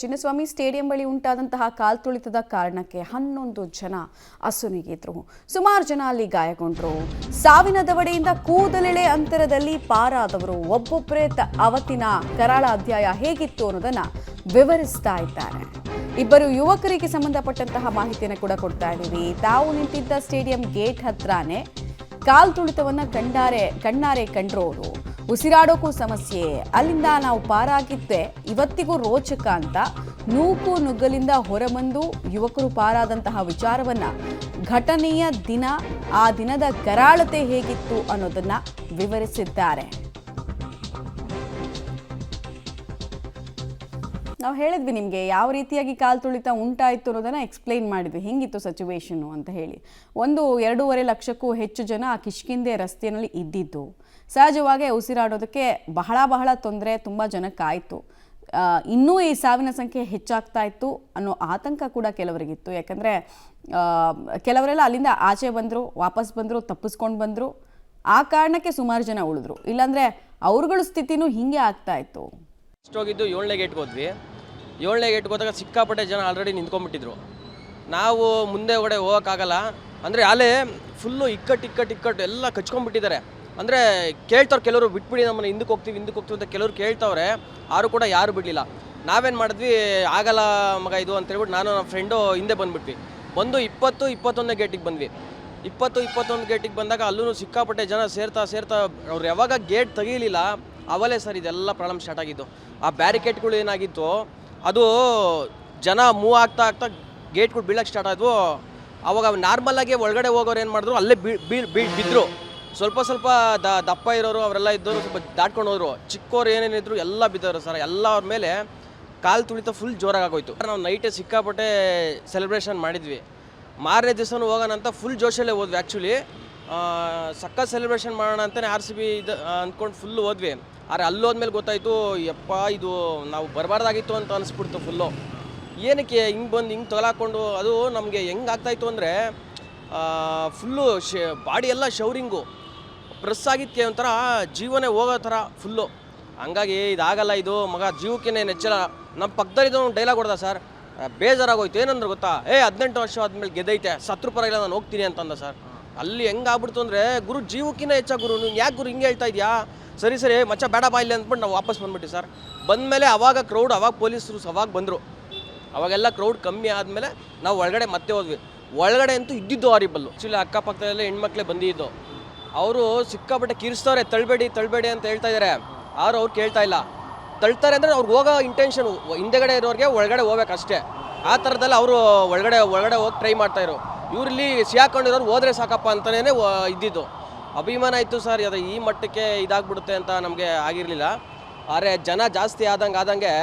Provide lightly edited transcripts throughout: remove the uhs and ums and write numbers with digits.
Chinnaswamy stadium ಬಳಿ ಉಂಟಾದಂತಹ ಕಾಲ್ತುಳಿತದ ಕಾರಣಕ್ಕೆ 11 ಜನ ಅಸುನೀಗಿದ್ರು. ಸುಮಾರು ಜನ ಅಲ್ಲಿ ಗಾಯಗೊಂಡರು. ಸಾವಿನ ದವಡೆಯಿಂದ ಕೂದಲೆಳೆ ಅಂತರದಲ್ಲಿ ಪಾರಾದವರು ಒಬ್ಬೊಬ್ಬರೇ ಅವತ್ತಿನ ಕರಾಳ ಅಧ್ಯಾಯ ಹೇಗಿತ್ತು ಅನ್ನೋದನ್ನ ವಿವರಿಸ್ತಾ ಇದ್ದಾರೆ. ಇಬ್ಬರು ಯುವಕರಿಗೆ ಸಂಬಂಧಪಟ್ಟಂತಹ ಮಾಹಿತಿಯನ್ನು ಕೂಡ ಕೊಡ್ತಾ ಇದ್ದೀವಿ. ತಾವು ನಿಂತಿದ್ದ ಸ್ಟೇಡಿಯಂ ಗೇಟ್ ಹತ್ರನೇ ಕಾಲ್ತುಳಿತವನ್ನ ಕಣ್ಣಾರೆ ಕಂಡ್ರೋರು. ಉಸಿರಾಡೋಕ್ಕೂ ಸಮಸ್ಯೆ, ಅಲ್ಲಿಂದ ನಾವು ಪಾರಾಗಿದ್ದೆ ಇವತ್ತಿಗೂ ರೋಚಕ ಅಂತ ನೂಕು ನುಗ್ಗಲಿಂದ ಹೊರಬಂದು ಯುವಕರು ಪಾರಾದಂತಹ ವಿಚಾರವನ್ನ, ಘಟನೆಯ ದಿನ, ಆ ದಿನದ ಕರಾಳತೆ ಹೇಗಿತ್ತು ಅನ್ನೋದನ್ನ ವಿವರಿಸಿದ್ದಾರೆ. ನಾವು ಹೇಳಿದ್ವಿ ನಿಮಗೆ ಯಾವ ರೀತಿಯಾಗಿ ಕಾಲ್ತುಳಿತ ಉಂಟಾಯಿತು ಅನ್ನೋದನ್ನ ಎಕ್ಸ್ಪ್ಲೈನ್ ಮಾಡಿದ್ವಿ, ಹೆಂಗಿತ್ತು ಸಿಚುವೇಶನ್ನು ಅಂತ ಹೇಳಿ. 1-2.5 ಲಕ್ಷಕ್ಕೂ ಹೆಚ್ಚು ಜನ ಆ ಕಿಷ್ಕಿಂದೆ ರಸ್ತೆಯಲ್ಲಿ ಇದ್ದಿದ್ದು. ಸಹಜವಾಗಿ ಉಸಿರಾಡೋದಕ್ಕೆ ಬಹಳ ತೊಂದರೆ ತುಂಬ ಜನಕ್ಕಾಯಿತು. ಇನ್ನೂ ಈ ಸಾವಿನ ಸಂಖ್ಯೆ ಹೆಚ್ಚಾಗ್ತಾ ಇತ್ತು ಅನ್ನೋ ಆತಂಕ ಕೂಡ ಕೆಲವರಿಗಿತ್ತು. ಯಾಕಂದರೆ ಕೆಲವರೆಲ್ಲ ಅಲ್ಲಿಂದ ಆಚೆ ಬಂದರು, ವಾಪಸ್ ಬಂದರು, ತಪ್ಪಿಸ್ಕೊಂಡು ಬಂದರು. ಆ ಕಾರಣಕ್ಕೆ ಸುಮಾರು ಜನ ಉಳಿದ್ರು. ಇಲ್ಲಾಂದರೆ ಅವ್ರಗಳ ಸ್ಥಿತಿನೂ ಹೀಗೆ ಆಗ್ತಾ ಇತ್ತು. ಹೋಗಿದ್ದು 7ನೇ ಗೇಟ್ಗೆ ಹೋದ್ವಿ. 7ನೇ ಗೇಟ್ಗೆ ಹೋದಾಗ ಸಿಕ್ಕಾಪಟ್ಟೆ ಜನ ಆಲ್ರೆಡಿ ನಿಂತ್ಕೊಂಡ್ಬಿಟ್ಟಿದ್ರು. ನಾವು ಮುಂದೆ ಒಡೆ ಹೋಗೋಕ್ಕಾಗಲ್ಲ, ಅಂದರೆ ಅಲ್ಲೇ ಫುಲ್ಲು ಇಕ್ಕಟ್ಟು ಎಲ್ಲ ಕಚ್ಕೊಂಡ್ಬಿಟ್ಟಿದ್ದಾರೆ. ಅಂದರೆ ಕೇಳ್ತವ್ರು ಕೆಲವರು, ಬಿಟ್ಬಿಡಿ ನಮ್ಮನ್ನು ಹಿಂದಕ್ಕೆ ಹೋಗ್ತೀವಿ ಅಂತ ಕೆಲವರು ಕೇಳ್ತವ್ರೆ. ಯಾರು ಬಿಡಲಿಲ್ಲ. ನಾವೇನು ಮಾಡಿದ್ವಿ, ಆಗಲ್ಲ ಮಗ ಇದು ಅಂತೇಳ್ಬಿಟ್ಟು ನಾನು ನಮ್ಮ ಫ್ರೆಂಡು ಹಿಂದೆ ಬಂದುಬಿಟ್ವಿ. ಬಂದು 20-21ನೇ ಗೇಟಿಗೆ ಬಂದ್ವಿ. 20-21 ಗೇಟಿಗೆ ಬಂದಾಗ ಅಲ್ಲೂ ಸಿಕ್ಕಾಪಟ್ಟೆ ಜನ ಸೇರ್ತಾ ಅವ್ರು ಯಾವಾಗ ಗೇಟ್ ತೆಗೀಲಿಲ್ಲ ಅವಲೇ ಸರ್ ಇದೆಲ್ಲ ಪ್ರಾಬ್ಲಮ್ ಸ್ಟಾರ್ಟ್ ಆಗಿದ್ದು. ಆ ಬ್ಯಾರಿಕೇಡ್ಗಳು ಏನಾಗಿತ್ತು, ಅದು ಜನ ಮೂವ್ ಆಗ್ತಾ ಗೇಟ್ಗಳು ಬೀಳಕ್ಕೆ ಸ್ಟಾರ್ಟ್ ಆದವು. ಅವಾಗ ನಾರ್ಮಲಾಗಿ ಒಳಗಡೆ ಹೋಗೋರು ಏನು ಮಾಡಿದ್ರು, ಅಲ್ಲೇ ಬಿದ್ದರು. ಸ್ವಲ್ಪ ದಪ್ಪ ಇರೋರು ಅವರೆಲ್ಲ ಇದ್ದವರು ಸ್ವಲ್ಪ ದಾಟ್ಕೊಂಡು ಹೋದ್ರು. ಚಿಕ್ಕವ್ರು ಏನೇನಿದ್ರು ಎಲ್ಲ ಬಿದ್ದವರು ಸರ್. ಎಲ್ಲ ಅವ್ರ ಮೇಲೆ ಕಾಲು ತುಳಿತ ಫುಲ್ ಜೋರಾಗಿ ಆಗೋಯ್ತು. ನಾವು ನೈಟೇ ಸಿಕ್ಕಾಪಟ್ಟೆ ಸೆಲೆಬ್ರೇಷನ್ ಮಾಡಿದ್ವಿ. ಮಾರನೇ ದಿವಸನೂ ಹೋಗೋಣ ಅಂತ ಫುಲ್ ಜೋಶಲ್ಲೇ ಹೋದ್ವಿ. ಆ್ಯಕ್ಚುಲಿ ಸಕ್ಕ ಸೆಲೆಬ್ರೇಷನ್ ಮಾಡೋಣ ಅಂತಲೇ RCB ಇದು ಅಂದ್ಕೊಂಡು ಫುಲ್ಲು ಹೋದ್ವಿ. ಆದರೆ ಅಲ್ಲೋದ್ಮೇಲೆ ಗೊತ್ತಾಯಿತು, ಯಪ್ಪ ಇದು ನಾವು ಬರಬಾರ್ದಾಗಿತ್ತು ಅಂತ ಅನಿಸ್ಬಿಡ್ತು ಫುಲ್ಲು. ಏನಕ್ಕೆ ಹಿಂಗೆ ತಗೊಲಾಕೊಂಡು, ಅದು ನಮಗೆ ಹೆಂಗೆ ಆಗ್ತಾಯಿತ್ತು ಅಂದರೆ ಫುಲ್ಲು ಬಾಡಿ ಎಲ್ಲ ಶೌರಿಂಗು ಪ್ರೆಸ್ ಆಗಿದ್ದಕ್ಕೆ ಒಂಥರ ಜೀವನೇ ಹೋಗೋ ಥರ ಫುಲ್ಲು. ಹಂಗಾಗಿ ಇದಾಗಲ್ಲ, ಇದು ಮಗ ಜೀವಕ್ಕೇನೆ ನೆಚ್ಚಲ್ಲ. ನಮ್ಮ ಪಕ್ಕದಲ್ಲಿದ್ದು ಡೈಲಾಗ್ ಹೊಡೆದ ಸರ್, ಬೇಜಾರಾಗೋಯ್ತು. ಏನಂದ್ರೆ ಗೊತ್ತಾ, 18 ವರ್ಷ ಆದಮೇಲೆ ಗೆದ್ದೈತೆ, ಸತ್ರು ಪರವಾಗಿಲ್ಲ ನಾನು ಹೋಗ್ತೀನಿ ಅಂತಂದ ಸರ್. ಅಲ್ಲಿ ಹೆಂಗೆ ಆಗ್ಬಿಡ್ತು ಅಂದರೆ, ಗುರು ಜೀವಕ್ಕಿಂತ ಹೆಚ್ಚಾಗಿ ಗುರು, ನೀನು ಯಾಕೆ ಗುರು ಹಿಂಗೆ ಹೇಳ್ತಾ ಇದೆಯಾ, ಸರಿ ಮಚ್ಚ ಬೇಡ ಬಾ ಇಲ್ಲಿ ಅಂದ್ಬಿಟ್ಟು ನಾವು ವಾಪಸ್ ಬಂದ್ಬಿಟ್ಟು ಸರ್. ಬಂದಮೇಲೆ ಅವಾಗ ಕ್ರೌಡ್, ಅವಾಗ ಪೊಲೀಸರು ಅವಾಗ ಬಂದರು. ಅವಾಗೆಲ್ಲ ಕ್ರೌಡ್ ಕಮ್ಮಿ ಆದಮೇಲೆ ನಾವು ಒಳಗಡೆ ಮತ್ತೆ ಹೋದ್ವಿ. ಒಳಗಡೆ ಅಂತೂ ಇದ್ದಿದ್ದು ಹಾರಿಬಲ್ಲು. ಆ್ಯಕ್ಚುಲಿ ಅಕ್ಕಪಕ್ಕದಲ್ಲೇ ಹೆಣ್ಮಕ್ಳೇ ಬಂದಿದ್ದು. ಅವರು ಸಿಕ್ಕಾಪಟ್ಟೆ ಕಿರಿಸ್ತವ್ರೆ, ತಳ್ಬೇಡಿ ಅಂತ ಹೇಳ್ತಾ ಇದ್ದಾರೆ. ಅವ್ರು ಕೇಳ್ತಾ ಇಲ್ಲ. ತಳ್ತಾರೆ ಅಂದರೆ ಅವ್ರಿಗೆ ಹೋಗೋ ಇಂಟೆನ್ಷನು, ಹಿಂದೆಗಡೆ ಇರೋರಿಗೆ ಒಳಗಡೆ ಹೋಗ್ಬೇಕಷ್ಟೇ. ಆ ಥರದಲ್ಲಿ ಅವರು ಒಳಗಡೆ ಹೋಗಿ ಟ್ರೈ ಮಾಡ್ತಾಯಿದ್ರು. ಇವರಲ್ಲಿ ಸಿಹಾಕೊಂಡಿರೋರು ಹೋದರೆ ಸಾಕಪ್ಪ ಅಂತಲೇ ಇದ್ದಿದ್ದು. ಅಭಿಮಾನ ಇತ್ತು ಸರ್, ಅದು ಈ ಮಟ್ಟಕ್ಕೆ ಇದಾಗ್ಬಿಡುತ್ತೆ ಅಂತ ನಮಗೆ ಆಗಿರಲಿಲ್ಲ. ಆದರೆ ಜನ ಜಾಸ್ತಿ ಆದಂಗೆ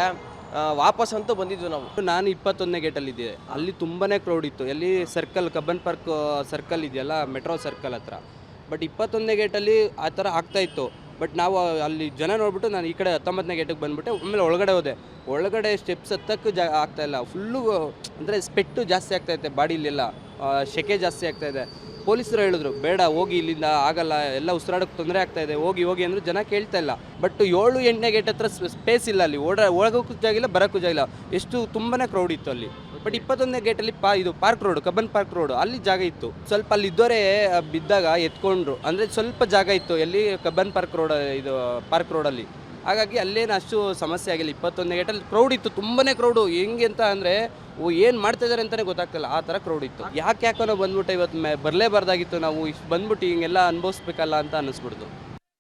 ವಾಪಸ್ ಅಂತೂ ಬಂದಿದ್ವಿ ನಾವು. ನಾನು 21ನೇ ಗೇಟಲ್ಲಿದ್ದೆ. ಅಲ್ಲಿ ತುಂಬಾ ಕ್ರೌಡ್ ಇತ್ತು. ಎಲ್ಲಿ ಸರ್ಕಲ್, ಕಬ್ಬನ್ ಪಾರ್ಕ್ ಸರ್ಕಲ್ ಇದೆಯಲ್ಲ, ಮೆಟ್ರೋ ಸರ್ಕಲ್ ಹತ್ರ. ಬಟ್ 21ನೇ ಗೇಟಲ್ಲಿ ಆ ಥರ ಆಗ್ತಾಯಿತ್ತು. ಬಟ್ ನಾವು ಅಲ್ಲಿ ಜನ ನೋಡ್ಬಿಟ್ಟು ನಾನು ಈ ಕಡೆ 19ನೇ ಗೇಟಿಗೆ ಬಂದುಬಿಟ್ಟೆ. ಆಮೇಲೆ ಒಳಗಡೆ ಹೋದೆ. ಒಳಗಡೆ ಸ್ಟೆಪ್ಸ್ ಹತ್ತಕ್ಕೆ ಆಗ್ತಾಯಿಲ್ಲ. ಫುಲ್ಲು ಅಂದರೆ ಸ್ಪೆಟ್ಟು ಜಾಸ್ತಿ ಆಗ್ತಾಯಿದೆ ಬಾಡಿಲೆಲ್ಲ, ಸೆಕೆ ಜಾಸ್ತಿ ಆಗ್ತಾಯಿದೆ. ಪೊಲೀಸರು ಹೇಳಿದ್ರು, ಬೇಡ ಹೋಗಿ, ಇಲ್ಲಿಂದ ಆಗಲ್ಲ, ಎಲ್ಲ ಉಸಿರಾಡೋಕ್ಕೆ ತೊಂದರೆ ಆಗ್ತಾಯಿದೆ, ಹೋಗಿ ಅಂದರು. ಜನ ಕೇಳ್ತಾ ಇಲ್ಲ. ಬಟ್ 7-8ನೇ ಗೇಟ್ ಹತ್ರ ಸ್ಪೇಸ್ ಇಲ್ಲ. ಅಲ್ಲಿ ಒಳಗೋಕ್ಕೂ ಜಾಗ ಇಲ್ಲ, ಬರೋಕ್ಕೂ ಜಾಗ ಇಲ್ಲ. ಎಷ್ಟು ತುಂಬಾ ಕ್ರೌಡ್ ಇತ್ತು ಅಲ್ಲಿ. ಬಟ್ 21ನೇ ಗೇಟಲ್ಲಿ ಇದು park road, Cubbon park road, ಅಲ್ಲಿ ಜಾಗ ಇತ್ತು. ಸ್ವಲ್ಪ ಅಲ್ಲಿ ಇದ್ದವರೇ ಬಿದ್ದಾಗ ಎತ್ಕೊಂಡ್ರು. ಅಂದರೆ ಸ್ವಲ್ಪ ಜಾಗ ಇತ್ತು ಎಲ್ಲಿ, ಕಬ್ಬನ್ ಪಾರ್ಕ್ ರೋಡ್, ಇದು ಪಾರ್ಕ್ ರೋಡಲ್ಲಿ. ಹಾಗಾಗಿ ಅಲ್ಲೇನು ಅಷ್ಟು ಸಮಸ್ಯೆ ಆಗಿಲ್ಲ. 21ನೇ ಗೇಟಲ್ಲಿ ಕ್ರೌಡ್ ಇತ್ತು, ತುಂಬಾ ಕ್ರೌಡು. ಹೆಂಗೆ ಅಂತ ಅಂದರೆ ಏನು ಮಾಡ್ತಾಯಿದ್ದಾರೆ ಅಂತಲೇ ಗೊತ್ತಾಗ್ತಿಲ್ಲ, ಆ ಥರ ಕ್ರೌಡ್ ಇತ್ತು. ಯಾಕೋ ನಾವು ಬಂದ್ಬಿಟ್ಟು ಇವತ್ತು ಬರಲೇಬಾರ್ದಾಗಿತ್ತು, ನಾವು ಇಷ್ಟು ಬಂದ್ಬಿಟ್ಟು ಹಿಂಗೆಲ್ಲ ಅನುಭವಿಸ್ಬೇಕಲ್ಲ ಅಂತ ಅನ್ನಿಸ್ಬಿಡ್ತು.